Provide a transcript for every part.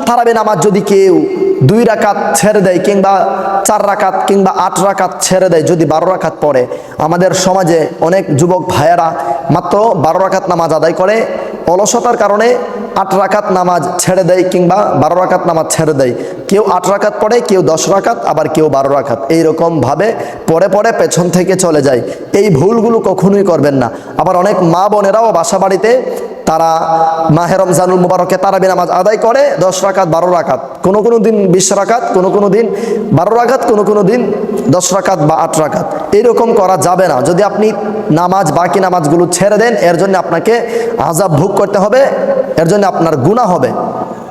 তারাবি নামাজ যদি কেউ 2 রাকাত ছেড়ে দেয় কিংবা 4 রাকাত কিংবা 8 রাকাত ছেড়ে দেয়, যদি 12 রাকাত পড়ে, আমাদের সমাজে অনেক যুবক ভাইয়েরা মাত্র 12 রাকাত নামাজ আদায় করে, অলসতার কারণে 8 রাকাত নামাজ ছেড়ে দেয় কিংবা 12 রাকাত নামাজ ছেড়ে দেয়। কেউ 8 রাকাত পড়ে, কেউ 10 রাকাত, আবার কেউ 12 রাকাত, এইরকমভাবে পড়ে পড়ে পেছন থেকে চলে যায়। এই ভুলগুলো কখনোই করবেন না। আবার অনেক মা বোনেরাও বাসা বাড়িতে তারা মাহে রমজানুল মুবারকে তারাবি নামাজ আদায় করে 10 রাকাত 12 রাকাত, কোনো কোনো দিন 20 রাকাত, কোনো কোনো দিন 12 রাকাত, কোনো কোনো দিন 10 রাকাত বা 8 রাকাত। এরকম করা যাবে না। যদি আপনি নামাজ বাকি নামাজগুলো ছেড়ে দেন, এর জন্য আপনাকে আযাব ভোগ করতে হবে, এর জন্য আপনার গুনাহ হবে।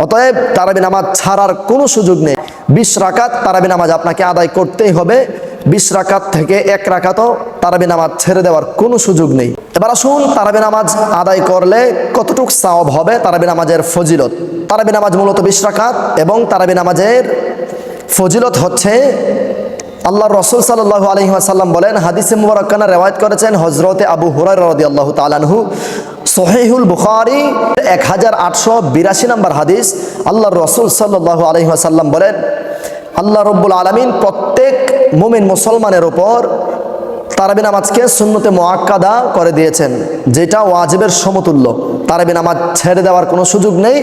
অতএব তারাবি নামাজ ছাড়ার কোনো সুযোগ নেই। 20 রাকাত তারাবি নামাজ আপনাকে আদায় করতেই হবে। 20 রাকাত থেকে 1 রাকাতও তারাবি নামাজ ছেড়ে দেওয়ার কোনো সুযোগ নেই। এবার আসুন তারাবি নামাজ আদায় করলে কতটুকু সওয়াব হবে, তারাবি নামাজের ফজিলত। তারাবি নামাজ মূলত 20 রাকাত এবং তারাবি নামাজের ফজিলত হচ্ছে, আল্লাহর রাসূল সাল্লাল্লাহু আলাইহি ওয়াসাল্লাম বলেন, হাদিসে মুবারকানা রিওয়ায়াত করেছেন হযরতে আবু হুরায়রা রাদিয়াল্লাহু তাআলা আনহু, সহিহুল বুখারী 1882 নম্বর হাদিস। আল্লাহর রাসূল সাল্লাল্লাহু আলাইহি ওয়াসাল্লাম বলেন, আল্লাহ রাব্বুল আলামিন প্রত্যেক মুমিন মুসলমানের উপর তারাবি নামাজকে সুন্নতে মুআক্কাদা করে দিয়েছেন, যেটা ওয়াজিবের সমতুল্য। তারাবি নামাজ ছেড়ে দেওয়ার কোনো সুযোগ নেই।